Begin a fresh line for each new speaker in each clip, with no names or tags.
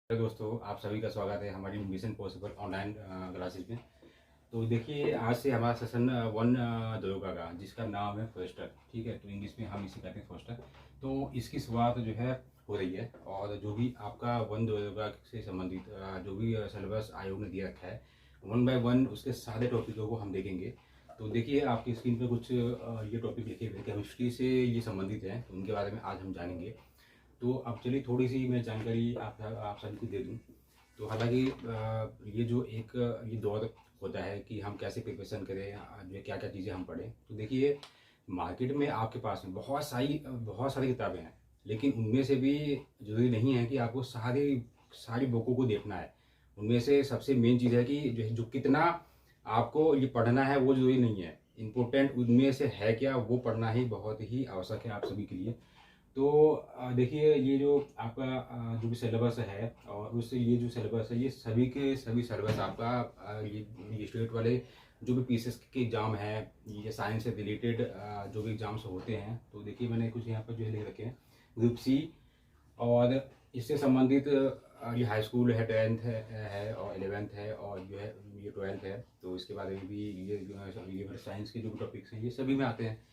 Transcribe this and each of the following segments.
Hello दोस्तों, आप सभी का स्वागत है हमारी मिशन पॉसिबल ऑनलाइन क्लासेस में। तो देखिए, आज से हमारा सेशन वन दरोगा का, जिसका नाम है फोस्टर। ठीक है, तो इंग्लिश में हम इसे कहते हैं फोस्टर। तो इसकी शुरुआत जो है हो रही है, और जो भी आपका वन दरोगा से संबंधित जो भी सिलेबस आयोग ने दिया रखा है, वन बाय वन उसके सारे टॉपिकों को हम देखेंगे। तो देखिए, आपकी स्क्रीन पर कुछ ये टॉपिक लिखे हुए केमिस्ट्री से ये संबंधित हैं, तो उनके बारे में आज हम जानेंगे। तो अब चलिए थोड़ी सी मैं जानकारी आप सभी को दे दूं। तो हालांकि ये जो एक ये दौर होता है कि हम कैसे प्रिपरेशन करें, जो क्या क्या चीज़ें हम पढ़ें। तो देखिए, मार्केट में आपके पास में बहुत सारी किताबें हैं, लेकिन उनमें से भी ज़रूरी नहीं है कि आपको सारी सारी बुकों को देखना है। उनमें से सबसे मेन चीज़ है कि जो कितना आपको ये पढ़ना है वो ज़रूरी नहीं है। इम्पोर्टेंट उनमें से है क्या, वो पढ़ना ही बहुत ही आवश्यक है आप सभी के लिए। तो देखिए, ये जो आपका जो भी सिलेबस है, और उससे ये जो सिलेबस है, ये सभी के सभी सिलेबस आपका ये स्टेट वाले जो भी पीसेस के एग्ज़ाम है, ये साइंस से रिलेटेड जो भी एग्ज़ाम्स होते हैं। तो देखिए, मैंने कुछ यहाँ पर जो है लिख रखे हैं, ग्रुप सी, और इससे संबंधित ये हाई स्कूल है, 10th है और 11th है, और जो है ये 12th है। तो इसके बाद में भी ये जो है ये साइंस के जो भी टॉपिक्स हैं, ये सभी में आते हैं।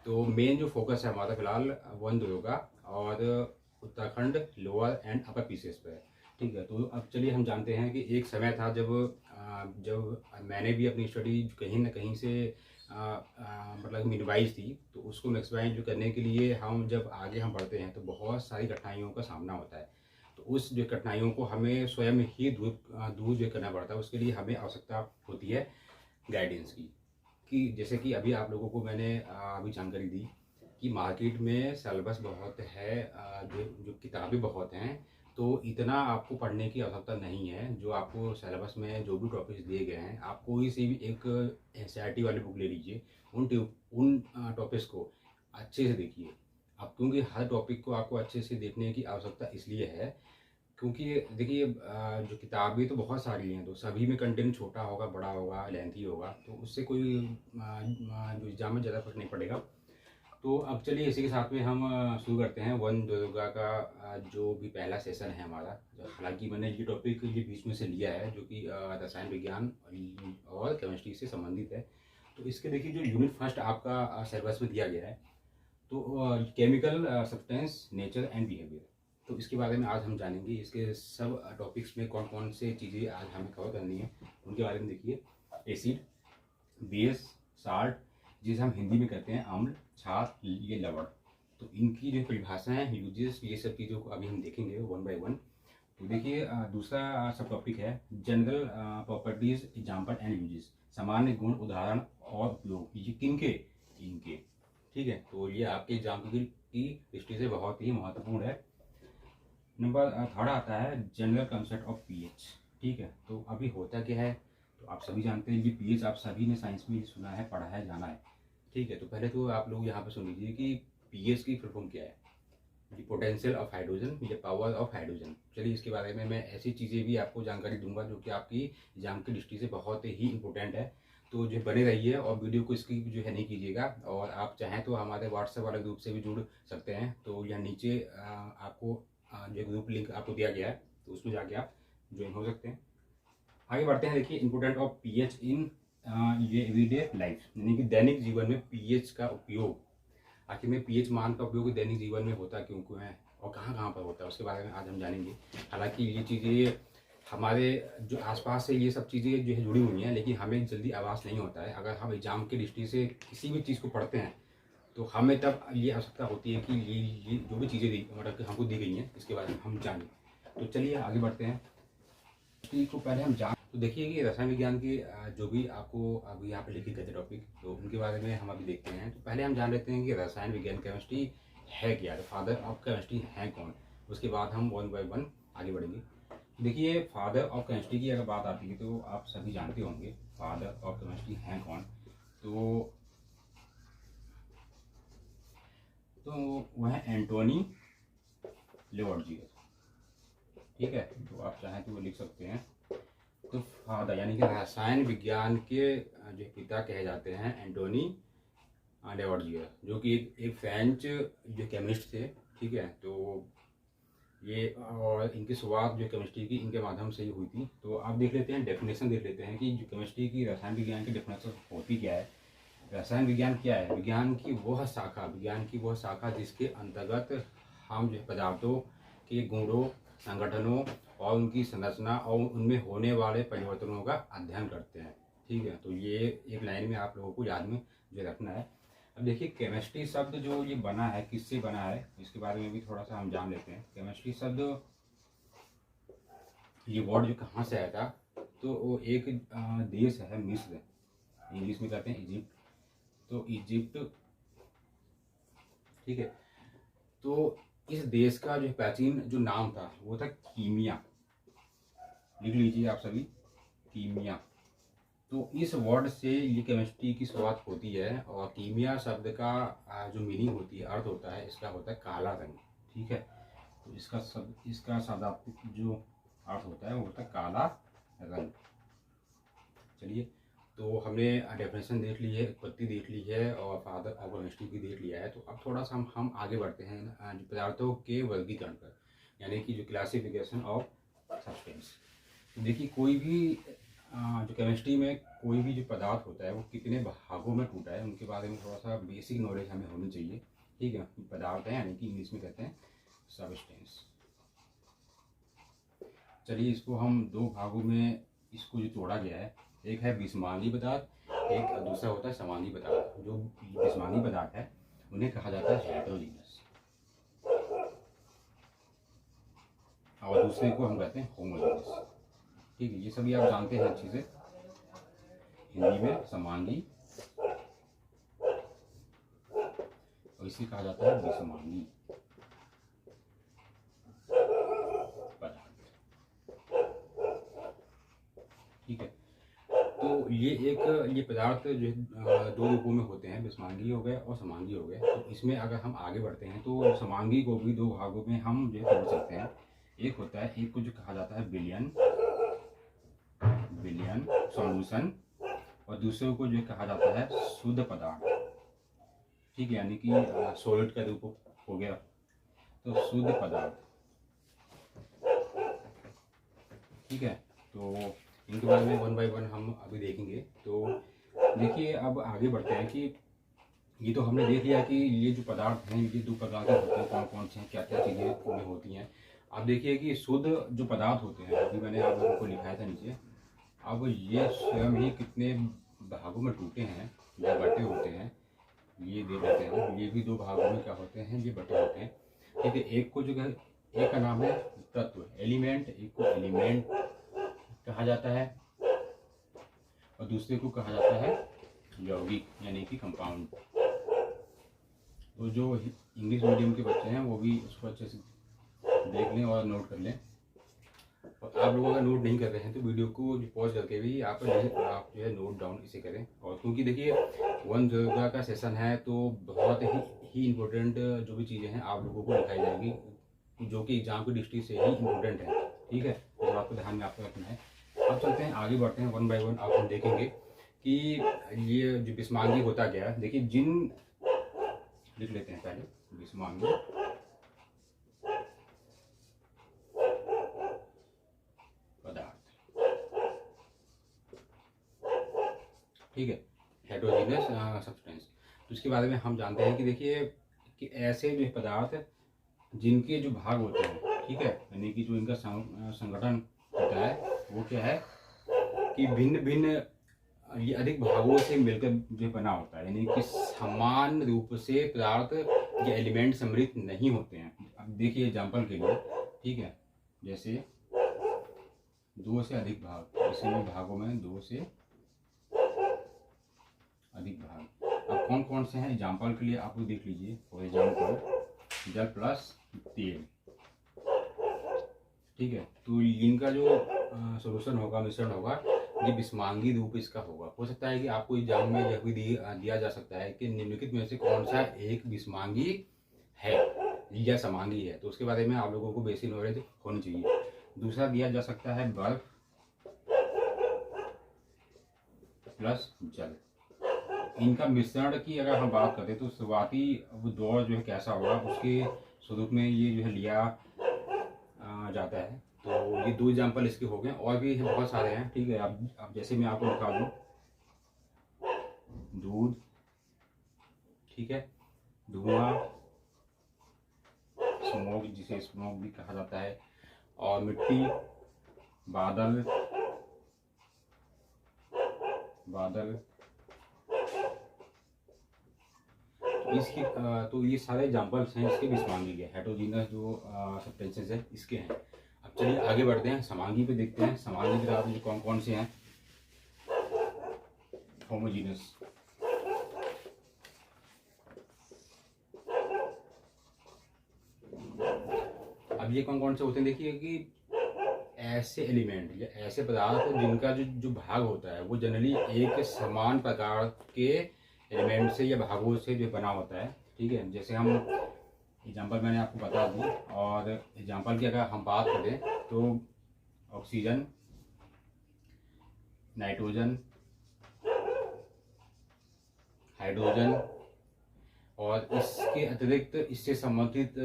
तो मेन जो फोकस है हमारा फिलहाल वन दरोगा और Uttarakhand lower and upper PCS पे है। ठीक है, तो अब चलिए हम जानते हैं कि एक समय था जब मैंने भी अपनी स्टडी कहीं ना कहीं से मतलब मिनिमाइज थी। तो उसको मैक्सिमाइज जो करने के लिए हम जब आगे हम बढ़ते हैं तो बहुत सारी कठिनाइयों का सामना होता है। तो उस जो कठिनाइयों को हमें स्वयं ही दूर जो करना पड़ता है, उसके लिए हमें आवश्यकता होती है गाइडेंस की। कि जैसे कि अभी आप लोगों को मैंने अभी जानकारी दी कि मार्केट में सिलेबस बहुत है, जो जो किताबें बहुत हैं। तो इतना आपको पढ़ने की आवश्यकता नहीं है। जो आपको सिलेबस में जो भी टॉपिक्स दिए गए हैं, आप कोई सी भी एक एनसीईआरटी वाली बुक ले लीजिए। उन टॉपिक्स को अच्छे से देखिए। अब क्योंकि हर टॉपिक को आपको अच्छे से देखने की आवश्यकता इसलिए है क्योंकि देखिए, जो किताबें तो बहुत सारी हैं, तो सभी में कंटेंट छोटा होगा, बड़ा होगा, लेंथी होगा, तो उससे कोई जो एग्जाम में ज़्यादा फर्क नहीं पड़ेगा। तो अब चलिए इसी के साथ में हम शुरू करते हैं वन दुर्गा का जो भी पहला सेशन है हमारा। हालांकि मैंने ये टॉपिक ये बीच में से लिया है, जो कि रसायन विज्ञान और केमिस्ट्री से संबंधित है। तो इसके देखिए, जो यूनिट फर्स्ट आपका सिलेबस में दिया गया है, तो chemical substance, nature and behaviour. तो इसके बारे में आज हम जानेंगे। इसके सब टॉपिक्स में कौन कौन से चीज़ें आज हमें कवर करनी है, उनके बारे में देखिए। एसिड, बेस, साल्ट, जिसे हम हिंदी में कहते हैं अम्ल, क्षार, ये लवण। तो इनकी जो परिभाषाएं हैं, यूजेस, ये सब चीज़ों को अभी हम देखेंगे वन बाय वन। तो देखिए, दूसरा सब टॉपिक है general properties, example and uses. सामान्य गुण, उदाहरण और उपयोग, ये किनके, इनके। ठीक है, तो ये आपके एग्जाम की दृष्टि से बहुत ही महत्वपूर्ण है। नंबर थर्ड आता है जनरल कंसेप्ट ऑफ पीएच। ठीक है, तो अभी होता क्या है, तो आप सभी जानते हैं, ये पीएच आप सभी ने साइंस में सुना है, पढ़ा है, जाना है। ठीक है, तो पहले तो आप लोग यहाँ पे सुन लीजिए कि पीएच की फुल फॉर्म क्या है। दी पोटेंशियल ऑफ हाइड्रोजन, या पावर ऑफ हाइड्रोजन। चलिए, इसके बारे में मैं ऐसी चीज़ें भी आपको जानकारी दूंगा जो कि आपकी एग्जाम की दृष्टि से बहुत ही इंपॉर्टेंट है। तो जो बने रहिए और वीडियो को इसकी जो है नहीं कीजिएगा। और आप चाहें तो हमारे व्हाट्सएप वाले ग्रुप से भी जुड़ सकते हैं। तो यहाँ नीचे आपको जो ग्रुप लिंक आपको दिया गया है, तो उसमें जाके आप ज्वाइन हो सकते हैं। आगे बढ़ते हैं। देखिए, इंपोर्टेंट ऑफ पीएच इन ये एवरीडे लाइफ, यानी कि दैनिक जीवन में पीएच का उपयोग। आखिर में पीएच मान का उपयोग दैनिक जीवन में होता क्यों क्यों है और कहाँ कहाँ पर होता है, उसके बारे में आज हम जानेंगे। हालांकि ये चीज़ें हमारे जो आसपास से ये सब चीज़ें जो है जुड़ी हुई हैं, लेकिन हमें जल्दी आभास नहीं होता है। अगर हम एग्जाम की दृष्टि से किसी भी चीज़ को पढ़ते हैं, तो हमें तब ये आवश्यकता होती है कि ये जो भी चीज़ें दी मतलब कि हमको दी गई हैं, इसके बारे में हम जानें। तो चलिए आगे बढ़ते हैं। को पहले हम जान तो देखिए कि रसायन विज्ञान की जो भी आपको अभी यहाँ पे लिखे गए थे टॉपिक, तो उनके बारे में हम अभी देखते हैं। तो पहले हम जान लेते हैं कि रसायन विज्ञान, केमिस्ट्री है क्या, तो फादर ऑफ केमिस्ट्री हैं कौन। उसके बाद हम वन बाय वन आगे बढ़ेंगे। देखिए, फादर ऑफ केमिस्ट्री की अगर बात आती है, तो आप सभी जानते होंगे फादर ऑफ केमिस्ट्री हैं कौन। तो वह है एंटोनी लेवोर्जियर। ठीक है, तो आप चाहें तो वो लिख सकते हैं। तो फादर यानी कि रसायन विज्ञान के जो पिता कहे जाते हैं एंटोनी लेवोर्जियर, जो कि एक फ्रेंच जो केमिस्ट थे। ठीक है, तो ये और इनकी शुरुआत जो केमिस्ट्री की इनके माध्यम से ही हुई थी। तो आप देख लेते हैं, डेफिनेशन देख लेते हैं कि जो केमिस्ट्री की, रसायन विज्ञान की डेफिनेशन होती क्या है। रसायन विज्ञान क्या है? विज्ञान की वह शाखा जिसके अंतर्गत हम जो है पदार्थों के गुणों, संगठनों और उनकी संरचना और उनमें होने वाले परिवर्तनों का अध्ययन करते हैं। ठीक है, तो ये एक लाइन में आप लोगों को याद में जो रखना है। अब देखिए, केमिस्ट्री शब्द जो ये बना है, किससे बना है, इसके बारे में भी थोड़ा सा हम जान लेते हैं। केमिस्ट्री शब्द, ये वर्ड जो कहाँ से आया था, तो वो एक देश है मिस्र, इंग्लिश में कहते हैं इजिप्ट। तो इजिप्ट, ठीक है, तो इस देश का जो प्राचीन जो नाम था वो था कीमिया। लिख लीजिए आप सभी, कीमिया। तो इस वर्ड से ये केमिस्ट्री की शुरुआत होती है। और कीमिया शब्द का जो मीनिंग होती है, अर्थ होता है, इसका होता है काला रंग। ठीक है, तो इसका शब्दार्थ जो अर्थ होता है वो होता है काला रंग। चलिए, तो हमने डेफिनेशन देख ली है, उत्पत्ति देख ली है और फादर ऑफ केमिस्ट्री भी देख लिया है। तो अब थोड़ा सा हम आगे बढ़ते हैं जो पदार्थों के वर्गीकरण पर, यानी कि जो क्लासिफिकेशन ऑफ सब्सटेंस। तो देखिए, कोई भी जो केमिस्ट्री में कोई भी जो पदार्थ होता है वो कितने भागों में टूटा है, उनके बारे में थोड़ा सा बेसिक नॉलेज हमें होनी चाहिए। ठीक है, पदार्थ है, यानी कि इंग्लिश में कहते हैं सब्सटेंस। चलिए, इसको हम दो भागों में इसको जो तोड़ा गया है, एक है विषमांगी पदार्थ, एक दूसरा होता है समांगी पदार्थ। जो विषमांगी पदार्थ है उन्हें कहा जाता है हेटेरोजीनस, और दूसरे को हम कहते हैं होमोजीनस। ठीक है, ये सभी आप जानते हैं अच्छे से। हिंदी में समांगी और इसे कहा जाता है विषमांगी पदार्थ। ठीक है, तो ये पदार्थ जो दो रूपों में होते हैं, विषमांगी हो गए और समांगी हो गए। तो इसमें अगर हम आगे बढ़ते हैं तो समांगी को भी दो भागों में हम जो है तोड़ सकते हैं। एक होता है, एक को जो कहा जाता है विलयन सॉल्यूशन, और दूसरे को जो कहा जाता है शुद्ध पदार्थ। ठीक है, यानी कि सॉलिड का रूप हो गया, तो शुद्ध पदार्थ। ठीक है, तो इनके बारे में वन बाय वन हम अभी देखेंगे। तो देखिए, अब आगे बढ़ते हैं कि ये तो हमने देख लिया कि ये जो पदार्थ हैं ये दो प्रकार के होते हैं, कौन कौन से हैं, क्या क्या चीज़ें उनमें होती हैं। अब देखिए कि शुद्ध जो पदार्थ होते हैं, अभी मैंने आप लोगों को लिखाया था नीचे। अब ये स्वयं ही कितने भागों में टूटे हैं या बटे होते हैं, ये देख लेते हैं हम। ये भी दो भागों में क्या होते हैं, ये बटे होते हैं। ठीक है, एक को जो है, एक का नाम है तत्व, एलिमेंट, एक को एलिमेंट कहा जाता है और दूसरे को कहा जाता है यौगिक, यानी कि कंपाउंड। तो जो इंग्लिश मीडियम के बच्चे हैं वो भी उसको अच्छे से देख लें और नोट कर लें। और आप लोग अगर नोट नहीं कर रहे हैं तो वीडियो को पॉज करके भी आप जो है नोट डाउन इसे करें। और क्योंकि देखिए, वन योगा का सेशन है, तो बहुत ही इम्पोर्टेंट जो भी चीज़ें हैं आप लोगों को दिखाई जाएंगी, जो कि एग्जाम की दृष्टि से ही इम्पोर्टेंट है। ठीक है, तो आपको ध्यान में आपको रखना है। अब चलते हैं, आगे बढ़ते हैं, वन बाय वन आप हम देखेंगे कि ये जो विषमांगी होता क्या है। देखिए, लिख लेते हैं पहले विषमांगी पदार्थ। ठीक है, हेटेरोजीनस सब्सटेंस। तो इसके बारे में हम जानते हैं कि देखिए कि ऐसे जो पदार्थ जिनके जो भाग होते हैं, ठीक है, यानी कि जो इनका संगठन होता है वो क्या है कि भिन्न भिन्न ये अधिक भागों से मिलकर जो बना होता है, यानी कि समान रूप से पदार्थ या एलिमेंट सम्मिलित नहीं होते हैं। अब देखिए एग्जाम्पल के लिए, ठीक है, जैसे दो से अधिक भाग, इसी भागों में दो से अधिक भाग। अब कौन कौन से हैं एग्जाम्पल के लिए आप लोग देख लीजिए। फॉर एग्जाम्पल जल प्लस तेल। ठीक है, तो इनका जो सोल्यूशन होगा, मिश्रण होगा, ये विषमांगी रूप इसका होगा। हो सकता है कि आपको एग्जाम में यह भी दिया जा सकता है कि निम्नलिखित में से कौन सा एक विषमांगी है या समांगी है, तो उसके बारे में आप लोगों को बेसिक नॉलेज होनी चाहिए। दूसरा दिया जा सकता है बर्फ प्लस जल। इनका मिश्रण की अगर हम बात करें तो शुरुआती दौर जो है कैसा होगा, उसके स्वरूप में ये जो है लिया समझ आता है। तो ये 2 एग्जाम्पल इसके हो गए, और भी बहुत सारे हैं, ठीक है। अब जैसे मैं आपको दिखा दूँ, दूध, ठीक है, धुआं, स्मोक, जिसे स्मोक भी कहा जाता है, और मिट्टी, बादल, बादल। तो ये सारे एग्जाम्पल्स हैं इसके भी समांगी के, हेटेरोजीनस जो सब्सटेंसेस है इसके हैं। अब चलिए आगे बढ़ते हैं, समांगी पे देखते हैं। समांगी पदार्थ जो कौन कौन से हैं। होमोजीनस, अब ये कौन कौन से होते हैं, देखिए कि ऐसे एलिमेंट या ऐसे पदार्थ जिनका जो भाग होता है वो जनरली एक समान प्रकार के एलिमेंट से या भागों से जो बना होता है, ठीक है। जैसे हम एग्जांपल मैंने आपको बता दी, और एग्जांपल की अगर हम बात करें तो ऑक्सीजन, नाइट्रोजन, हाइड्रोजन, और इसके अतिरिक्त इससे संबंधित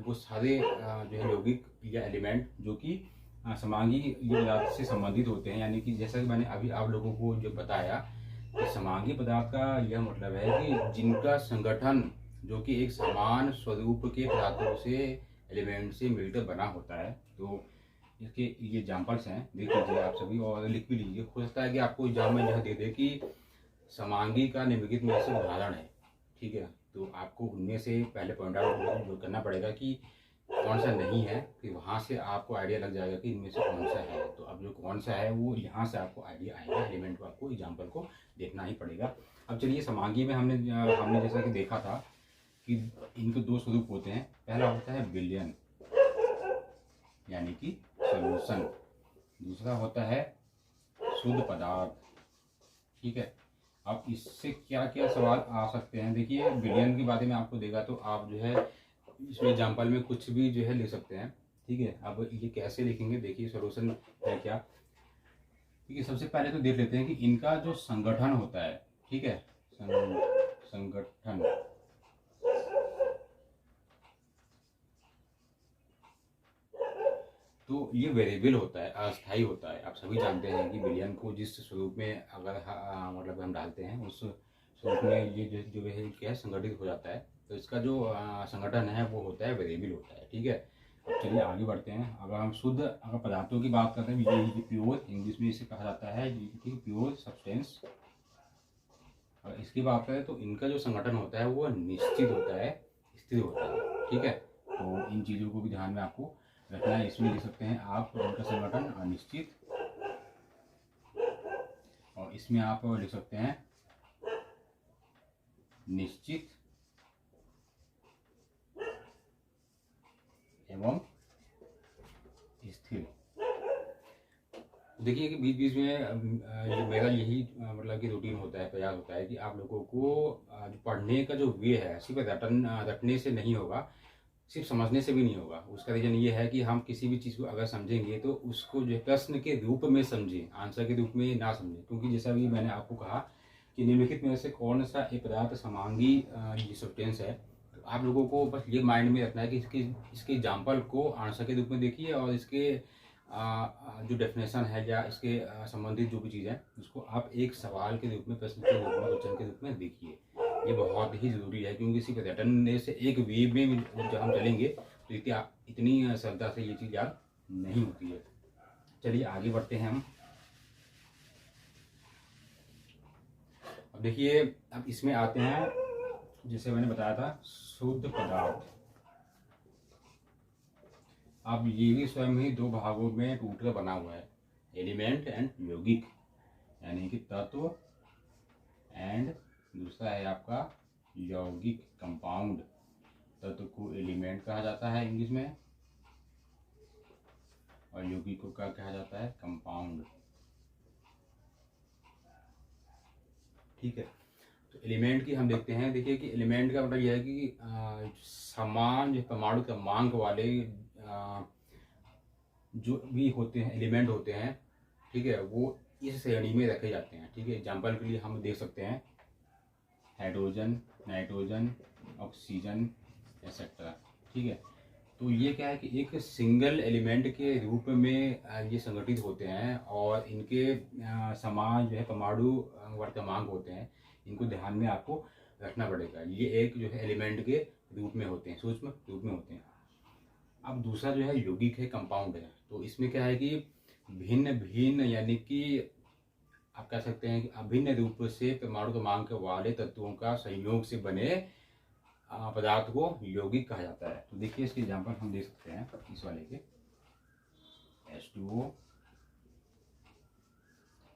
वो सारे जो है यौगिक या एलिमेंट जो कि समांगी ये पदार्थ से संबंधित होते हैं। यानी कि जैसा कि मैंने अभी आप लोगों को जो बताया कि समांगी पदार्थ का यह मतलब है कि जिनका संगठन जो कि एक समान स्वरूप के पदार्थों से, एलिमेंट से मिलकर बना होता है। तो इसके ये एग्जाम्पल्स हैं, देख लीजिए आप सभी और लिख भी लीजिए। हो सकता है कि आपको एग्जाम में यह दे दे कि समांगी का निम्नलिखित में से उदाहरण है, ठीक है। तो आपको उनमें से पहले पॉइंट आउट जो करना पड़ेगा कि कौन सा नहीं है, फिर वहाँ से आपको आइडिया लग जाएगा कि इनमें से कौन सा है। तो अब जो कौन सा है वो यहाँ से आपको आइडिया आएगा, एलिमेंट को आपको एग्जाम्पल को देखना ही पड़ेगा। अब चलिए समांगी में हमने जैसा कि देखा था कि इनके 2 स्वरूप होते हैं। पहला होता है विलयन यानी कि सॉल्यूशन, दूसरा होता है शुद्ध पदार्थ, ठीक है। अब इससे क्या क्या सवाल आ सकते हैं, देखिए विलयन के बारे में आपको देगा तो आप जो है इसमें एग्जाम्पल में कुछ भी जो है लिख सकते हैं, ठीक है। अब ये कैसे लिखेंगे, देखिए सॉल्यूशन है क्या, ठीक है। सबसे पहले तो देख लेते हैं कि इनका जो संगठन होता है, ठीक है, संगठन, तो ये वेरिएबल होता है, अस्थायी होता है। आप सभी जानते हैं कि विलयन को जिस स्वरूप में अगर मतलब हम डालते हैं उस स्वरूप में ये जो है क्या संगठित हो जाता है। तो इसका जो संगठन है वो होता है वेरिएबल होता है, ठीक है। अब चलिए आगे बढ़ते हैं। अगर हम शुद्ध अगर पदार्थों की बात करते हैं, ये प्योर इंग्लिश में इसे कहा जाता है, ठीक है, प्योर सब्सटेंस। अगर इसकी बात करें तो इनका जो संगठन होता है वो निश्चित होता है, स्थिर होता है, ठीक है। तो इन चीज़ों को भी ध्यान में आपको रखना है। इसमें लिख सकते हैं आप इनका संगठन अनिश्चित, और इसमें आप लिख सकते हैं निश्चित एवं स्थिर। देखिए कि बीच बीच में मेरा यही मतलब कि रूटीन होता है, प्रयास होता है कि आप लोगों को जो पढ़ने का जो वे है सिर्फ रटने से नहीं होगा, सिर्फ समझने से भी नहीं होगा। उसका रीज़न ये है कि हम किसी भी चीज़ को अगर समझेंगे तो उसको जो प्रश्न के रूप में समझें, आंसर के रूप में ना समझें। क्योंकि जैसा भी मैंने आपको कहा कि निम्नलिखित में से कौन सा एक पदार्थ समांगी ये सब्सटेंस है, तो आप लोगों को बस ये माइंड में रखना है कि इसके एग्जाम्पल को आंसर के रूप में देखिए, और इसके जो डेफिनेशन है या इसके संबंधित जो भी चीज़ है उसको आप एक सवाल के रूप में, प्रश्न के रूप में, क्वेश्चन के रूप में देखिए। ये बहुत ही ज़रूरी है, क्योंकि सिर्फ रटने से एक वे में जब हम चलेंगे तो इतनी सरलता से ये चीज़ याद नहीं होती है। चलिए आगे बढ़ते हैं हम। अब देखिए, अब इसमें आते हैं, जैसे मैंने बताया था शुद्ध पदार्थ। अब ये भी स्वयं ही 2 भागों में टूटकर बना हुआ है, एलिमेंट एंड यौगिक, यानी कि तत्व एंड दूसरा है आपका यौगिक, कंपाउंड। तत्व को एलिमेंट कहा जाता है इंग्लिश में, और यौगिक को क्या कहा जाता है, कंपाउंड, ठीक है। तो एलिमेंट की हम देखते हैं। देखिए कि एलिमेंट का मतलब यह है कि समान जो परमाणु क्रमांक वाले जो भी होते हैं, एलिमेंट होते हैं, ठीक है, वो इस श्रेणी में रखे जाते हैं, ठीक है। एग्जाम्पल के लिए हम देख सकते हैं हाइड्रोजन, नाइट्रोजन, ऑक्सीजन, एक्सेट्रा, ठीक है। तो ये क्या है कि एक सिंगल एलिमेंट के रूप में ये संगठित होते हैं, और इनके समान जो है परमाणु वर्तमांक होते हैं, इनको ध्यान में आपको रखना पड़ेगा। ये एक जो है एलिमेंट के रूप में होते हैं, सूक्ष्म रूप में होते हैं। अब दूसरा जो है यौगिक है, कंपाउंड है। तो इसमें क्या है कि भिन्न भिन्न यानी कि आप कह सकते हैं कि अभिन्न रूप से परमाणु क्रमांक वाले तत्वों का संयोग से बने पदार्थ को यौगिक कहा जाता है। तो देखिए इसके एग्जांपल हम देख सकते हैं इस वाले के H2O,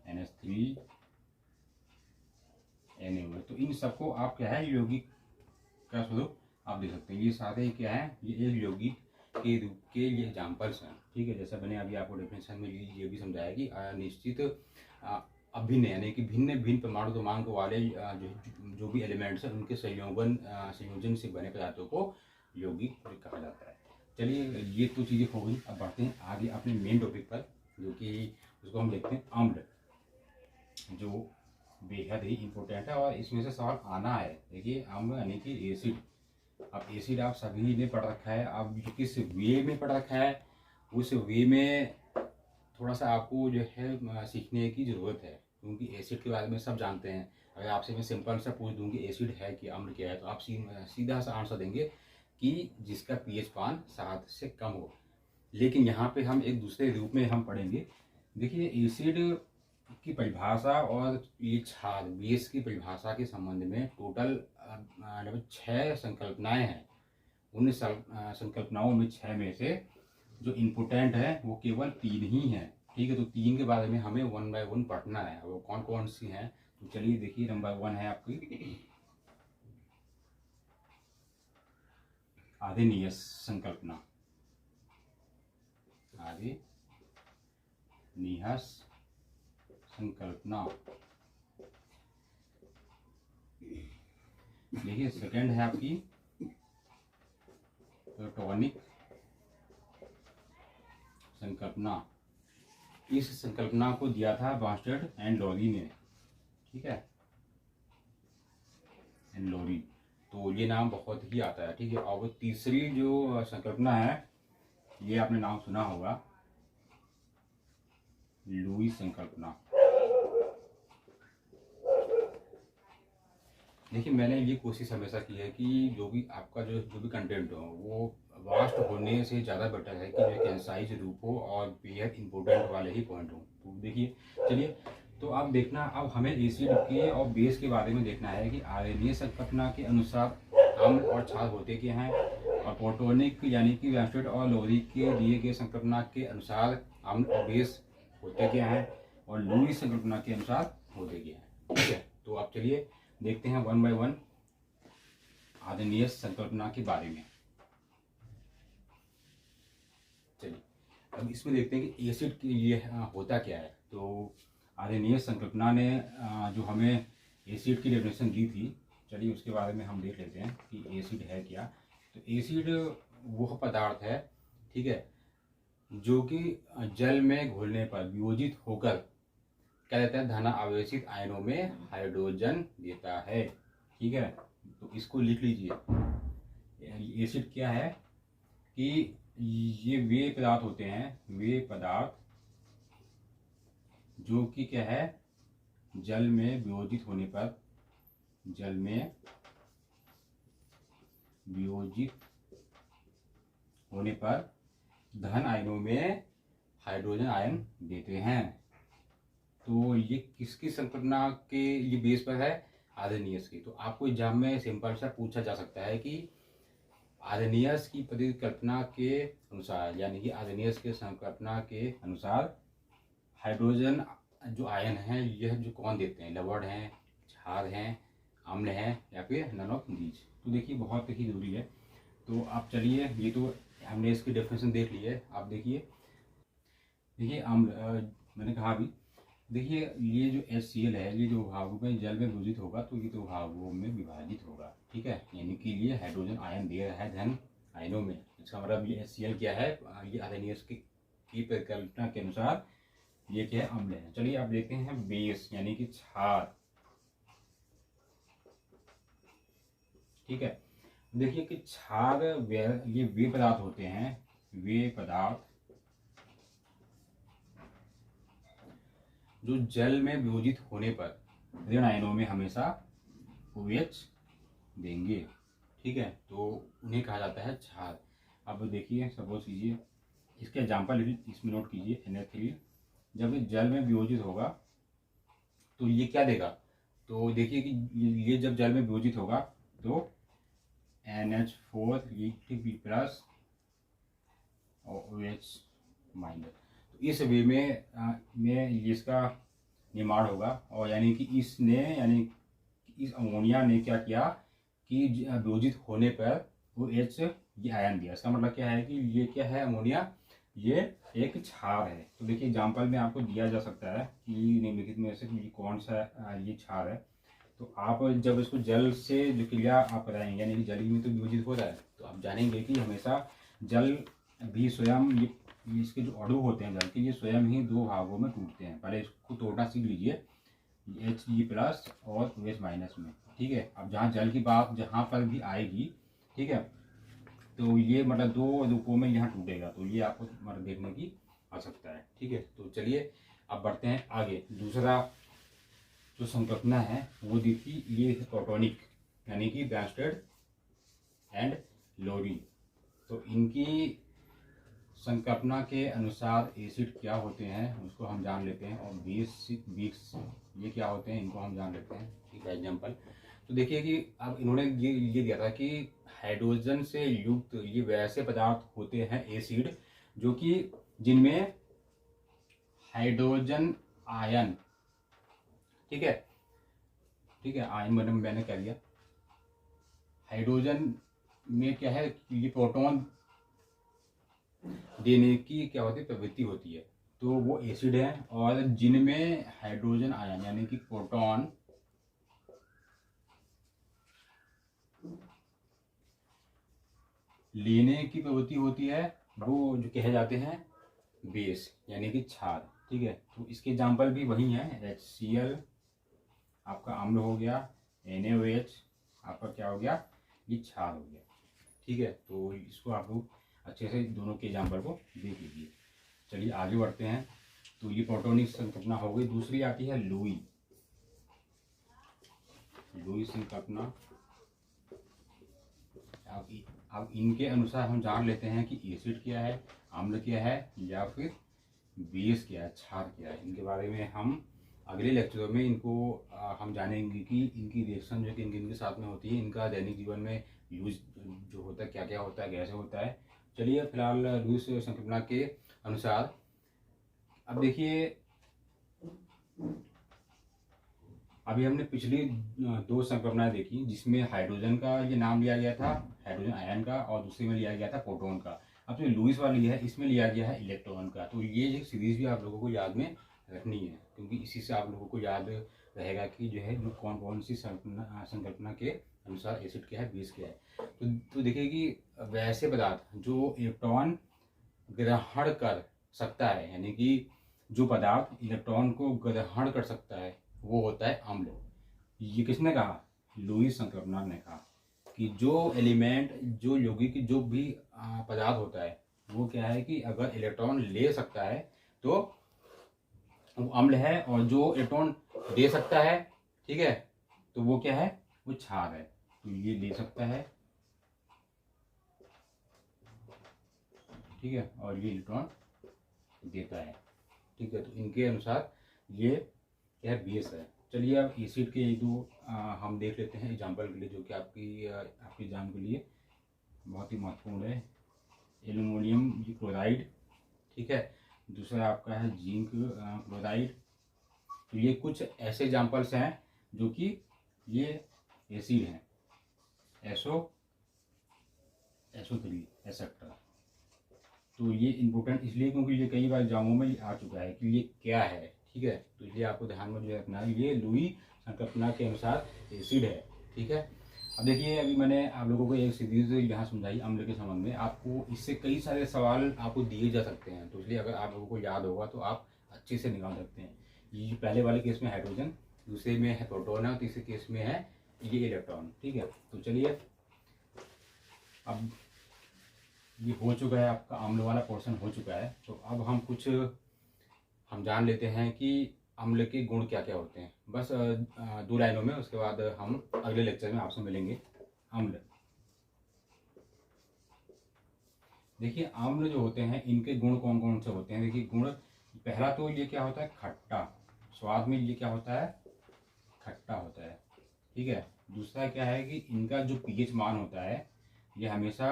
NH3, NaOH। तो इन सबको आप क्या है यौगिक का स्वरूप आप देख सकते हैं। ये सारे क्या है, ये एक यौगिक के रूप के ये एग्जाम्पल्स हैं। ठीक है, जैसा मैंने अभी आपको डेफिनेशन में ये भी समझाया कि निश्चित अभिन्न यानी कि भिन्न भिन्न परमाणु क्रमांक वाले जो भी एलिमेंट्स हैं उनके संयोजन से बने पदार्थों को यौगिक कहा जाता है। चलिए ये तो चीज़ें हो गई। अब बढ़ते हैं आगे अपने मेन टॉपिक पर, जो कि उसको हम देखते हैं अम्ल, जो बेहद ही इम्पोर्टेंट है और इसमें से सवाल आना है। देखिए अम्ल यानी कि एसिड। अब एसिड आप सभी ने पढ़ रखा है, अब किस वे में पढ़ रखा है उस वे में थोड़ा सा आपको जो है सीखने की ज़रूरत है, क्योंकि एसिड के बारे में सब जानते हैं। अगर आपसे मैं सिंपल सा पूछ दूँ कि एसिड है कि अम्ल क्या है, तो आप सीधा सा आंसर देंगे कि जिसका pH मान 7 से कम हो। लेकिन यहाँ पे हम एक दूसरे रूप में हम पढ़ेंगे। देखिए एसिड की परिभाषा और ये क्षार बेस की परिभाषा के संबंध में टोटल लगभग 6 संकल्पनाएं हैं। उन संकल्पनाओं में 6 में से जो इम्पोर्टेंट है वो केवल 3 ही हैं। ठीक है, तो 3 के बारे में हमें 1 बाय 1 पढ़ना है। वो कौन कौन सी हैं, तो चलिए देखिए। नंबर 1 है आपकी आर्हेनियस संकल्पना। आर्हेनियस संकल्पना। देखिए सेकंड है आपकी प्रोटॉनिक संकल्पना। इस संकल्पना को दिया था बास्टर्ड एंड लॉरी ने। ठीक है, एंड लॉरी, तो ये नाम बहुत ही आता है। ठीक है, और वो तीसरी जो संकल्पना है ये आपने नाम सुना होगा, लुईस संकल्पना। देखिए मैंने ये कोशिश हमेशा की है कि जो भी आपका जो भी कंटेंट हो वो वास्ट होने से ज़्यादा बेटर है कि जो कंसाइज रूप हो और बेहद इंपॉर्टेंट वाले ही पॉइंट हो। तो देखिए चलिए, तो अब देखना, अब हमें एसिड के और बेस के बारे में देखना है कि आर्हेनियस संकल्पना के अनुसार अम्ल और क्षार होते क्या हैं, और प्रोटॉनिक यानी कि बास्टर्ड और लॉरी के दिए गए संकल्पना के अनुसार अम्ल और बेस होते क्या हैं, और लुईस संकल्पना के अनुसार होते क्या हैं। ठीक है, तो अब चलिए देखते हैं 1 बाय 1 आर्हेनियस संकल्पना के बारे में। चलिए अब इसमें देखते हैं कि एसिड के लिए होता क्या है। तो आर्हेनियस संकल्पना ने जो हमें एसिड की डेफिनेशन दी थी, चलिए उसके बारे में हम देख लेते हैं कि एसिड है क्या। तो एसिड वह पदार्थ है, ठीक है, जो कि जल में घुलने पर वियोजित होकर क्या देता है, धन आवेशित आयनों में हाइड्रोजन देता है। ठीक है, तो इसको लिख लीजिए। एसिड क्या है कि ये वे पदार्थ होते हैं, वे पदार्थ जो कि क्या है, जल में वियोजित होने पर, जल में वियोजित होने पर धन आयनों में हाइड्रोजन आयन देते हैं। तो ये किसकी संकल्पना के ये बेस पर है, आर्हेनियस की। तो आपको एग्जाम में सिंपल सा पूछा जा सकता है कि आर्हेनियस की परिकल्पना के अनुसार, यानी कि आर्हेनियस के संकल्पना के अनुसार हाइड्रोजन जो आयन है यह जो कौन देते हैं, लवण हैं, क्षार हैं, अम्ल हैं, या फिर नन ऑफ दीज। तो देखिए बहुत ही जरूरी है। तो आप चलिए, ये तो हमने इसकी डेफिनेशन देख ली है। आप देखिए अम्ल मैंने कहा अभी, देखिए ये जो HCl है ये जो भागों में जल में विभाजित होगा तो ये दो भागों में विभाजित होगा। ठीक है, यानी कि ये हाइड्रोजन आयन दे रहा है धन आयनों में। इसका मतलब ये HCl क्या है, ये आर्हेनियस की परिकल्पना के अनुसार ये क्या है, अम्ल है। चलिए अब देखते हैं बेस यानी कि क्षार। ठीक है, देखिए कि क्षार ये वे पदार्थ होते हैं, वे पदार्थ जो जल में वियोजित होने पर ऋण आयनों में हमेशा OH देंगे। ठीक है, तो उन्हें कहा जाता है क्षार। अब देखिए, सपोज कीजिए, इसके एग्जाम्पल इसमें नोट कीजिए। NH3 जब जल में वियोजित होगा तो ये क्या देगा, तो देखिए कि ये जब जल में वियोजित होगा तो NH4 प्लस और OH माइनस। तो इस वे में इसका निर्माण होगा, और यानी कि इस अमोनिया ने क्या किया कि वियोजित होने पर OH ये आयन दिया। इसका मतलब क्या है कि ये क्या है, अमोनिया ये एक क्षार है। तो देखिए एग्जाम्पल में आपको दिया जा सकता है कि निम्नलिखित में से ये कौन सा ये क्षार है। तो आप जब इसको जल से जो क्रिया आप कराएंगे, यानी कि जल में तो वियोजित हो रहा है, तो आप जानेंगे कि हमेशा जल भी स्वयं ये इसके जो अणु होते हैं जल के, ये स्वयं ही दो भागों में टूटते हैं। पहले इसको तोड़ना सीख लीजिए, He प्लस और OH माइनस में। ठीक है, अब जहाँ जल की बात जहाँ पर भी आएगी, ठीक है, तो ये मतलब दो रूपों में यहाँ टूटेगा। तो ये आपको मतलब देखने की आवश्यकता है। ठीक है, तो चलिए अब बढ़ते हैं आगे। दूसरा जो संकल्पना है वो देखिए, ये प्रोटोनिक यानी कि ब्रांस्टेड एंड लोरी। तो इनकी संकल्पना के अनुसार एसिड क्या होते हैं उसको हम जान लेते हैं, और बेस ये क्या होते हैं इनको हम जान लेते हैं। ठीक है, एग्जाम्पल तो देखिए कि अब इन्होंने ये दिया था कि हाइड्रोजन से युक्त ये वैसे पदार्थ होते हैं एसिड जो कि जिनमें हाइड्रोजन आयन, ठीक है, ठीक है, आयन मैंने कह दिया, हाइड्रोजन में क्या है, ये प्रोटॉन देने की क्या होती है, प्रवृत्ति होती है, तो वो एसिड है। और जिनमें हाइड्रोजन आयन यानी कि प्रोटॉन लेने की प्रवृत्ति होती है, वो जो कहे जाते हैं बेस यानी कि क्षार। ठीक है, तो इसके एग्जाम्पल भी वही है, HCl आपका अम्ल हो गया, NaOH आपका क्या हो गया, ये क्षार हो गया। ठीक है, तो इसको आप लोग अच्छे से दोनों के एग्जाम्पल को देख लीजिए। चलिए आगे बढ़ते हैं। तो ये प्रोटोनिक संकल्पना हो गई। दूसरी आती है लुई संकल्पना। अब इनके अनुसार हम जान लेते हैं कि एसिड क्या है, अम्ल क्या है, या फिर बेस क्या है, क्षार क्या है। इनके बारे में हम अगले लेक्चरों में इनको हम जानेंगे कि इनकी रिएक्शन जो कि इनके साथ में होती है, इनका दैनिक जीवन में यूज जो होता है क्या क्या होता है, कैसे होता है। चलिए फिलहाल लुईस संकल्पना के अनुसार अब देखिए, अभी हमने पिछली दो संकल्पनाएं देखी जिसमें हाइड्रोजन का ये नाम लिया गया था, हाइड्रोजन आयन का, और दूसरे में लिया गया था प्रोटॉन का। अब जो लुईस वाली है इसमें लिया गया है इलेक्ट्रॉन का। तो ये जो सीरीज भी आप लोगों को याद में रखनी है, क्योंकि इसी से आप लोगों को याद रहेगा कि जो है जो कौन कौन सी संकल्पना के अनुसार एसिड क्या है, बेस क्या है। तो देखिए कि वैसे पदार्थ जो इलेक्ट्रॉन ग्रहण कर सकता है, यानी कि जो पदार्थ इलेक्ट्रॉन को ग्रहण कर सकता है वो होता है अम्ल। ये किसने कहा, लुईस संकल्पना ने कहा कि जो एलिमेंट जो यौगिक जो भी पदार्थ होता है वो क्या है कि अगर इलेक्ट्रॉन ले सकता है तो वो अम्ल है, और जो इलेक्ट्रॉन दे सकता है, ठीक है, तो वो क्या है, वो क्षार है। तो ये ले सकता है, ठीक है, और ये इलेक्ट्रॉन देता है। ठीक है, तो इनके अनुसार ये क्या है, बेस है। चलिए अब एसिड के एक दो हम देख लेते हैं एग्जाम्पल के लिए, जो कि आपकी एग्जाम के लिए बहुत ही महत्वपूर्ण है। एल्युमिनियम क्लोराइड, ठीक है, दूसरा आपका है जिंक क्लोराइड। तो ये कुछ ऐसे एग्जाम्पल्स हैं जो कि ये एसिड हैं, SO3 एक्सेट्रा। तो ये इम्पोर्टेंट इसलिए क्योंकि ये कई बार एग्जामों में आ चुका है कि ये क्या है। ठीक है, तो इसलिए आपको ध्यान में जो रखना है, ये लुई संकल्पना के अनुसार एसिड है। ठीक है, अब देखिए अभी मैंने आप लोगों को एक सीरीज यहाँ समझाई अम्ल के संबंध में, आपको इससे कई सारे सवाल आपको दिए जा सकते हैं। तो इसलिए अगर आप लोगों को याद होगा तो आप अच्छे से निकाल सकते हैं। ये पहले वाले केस में हाइड्रोजन, दूसरे में है प्रोटॉन, और तीसरे केस में है ये इलेक्ट्रॉन। ठीक है, तो चलिए अब ये हो चुका है, आपका अम्ल वाला पोर्शन हो चुका है। तो अब हम जान लेते हैं कि अम्ल के गुण क्या क्या होते हैं, बस 2 लाइनों में। उसके बाद हम अगले लेक्चर में आपसे मिलेंगे। अम्ल, देखिए अम्ल जो होते हैं इनके गुण कौन कौन से होते हैं। देखिए गुण, पहला तो ये क्या होता है, खट्टा। स्वाद में ये क्या होता है, खट्टा होता है, ठीक है। दूसरा क्या है कि इनका जो पीएच मान होता है ये हमेशा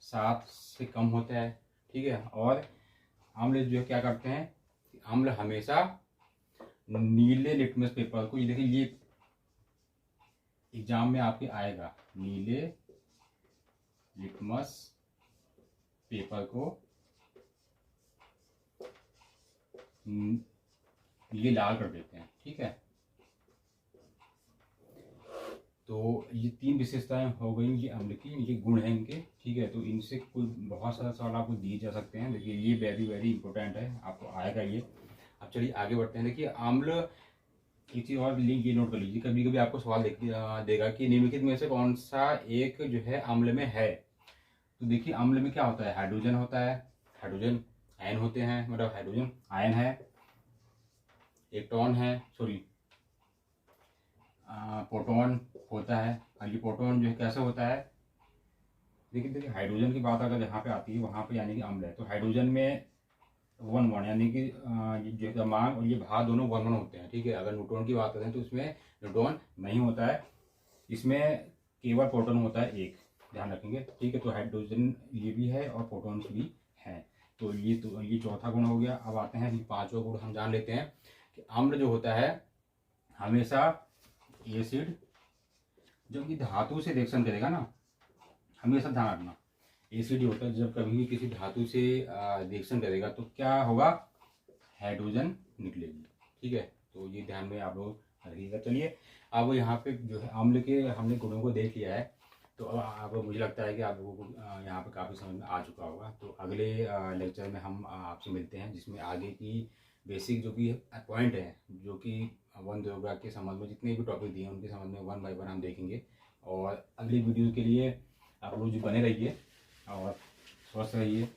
7 से कम होता है, ठीक है। और अम्ल जो है क्या करते हैं, अम्ल हमेशा नीले लिटमस पेपर को, ये देखिए ये एग्जाम में आपके आएगा, नीले लिटमस पेपर को ये लाल कर देते हैं, ठीक है। तो ये 3 विशेषताएं हो गई ये अम्ल की, ये गुण हैं इनके, ठीक है। तो इनसे कोई बहुत सारा सवाल आपको दिए जा सकते हैं। देखिए ये वेरी वेरी इंपॉर्टेंट है, आपको आएगा ये। अब चलिए आगे बढ़ते हैं। देखिए अम्ल, एक चीज़ और ये नोट कर लीजिए, कभी कभी आपको सवाल देगा कि निम्नलिखित में से कौन सा एक जो है अम्ल में है। तो देखिए अम्ल में क्या होता है, हाइड्रोजन होता है, हाइड्रोजन आयन होते हैं, मतलब हाइड्रोजन आयन है, इलेक्ट्रॉन है, सॉरी प्रोटॉन होता है। और ये प्रोटॉन जो है कैसे होता है, देखिए हाइड्रोजन की बात अगर यहाँ पे आती है वहाँ पे यानी कि अम्ल है, तो हाइड्रोजन में 1 1 यानी कि ये जो द्रव्यमान और ये भार दोनों 1 1 होते हैं, ठीक है। अगर न्यूट्रॉन की बात करें तो इसमें न्यूट्रॉन नहीं होता है, इसमें केवल प्रोटॉन होता है एक, ध्यान रखेंगे, ठीक है। तो हाइड्रोजन ये भी है और प्रोटॉन्स भी हैं। तो ये चौथा गुण हो गया। अब आते हैं 5वां गुण, हम जान लेते हैं कि अम्ल जो होता है हमेशा एसिड, जब ये धातु से रिएक्शन करेगा ना, हमेशा ध्यान रखना, एसिड होता है जब कभी भी किसी धातु से रिएक्शन करेगा तो क्या होगा, हाइड्रोजन निकलेगी, ठीक है। तो ये ध्यान में आप लोग रखिएगा। चलिए अब यहाँ पे जो है अम्ल के हमने गुणों को देख लिया है, तो अब मुझे लगता है कि आप लोगों को यहाँ पे काफ़ी समझ में आ चुका होगा। तो अगले लेक्चर में हम आपसे मिलते हैं, जिसमें आगे की बेसिक जो कि पॉइंट है, जो कि वन योगा के संबंध में जितने भी टॉपिक दिए हैं उनके संबंध में 1 बाय 1 हम देखेंगे। और अगली वीडियो के लिए आप लोग जो बने रहिए और स्वस्थ रहिए।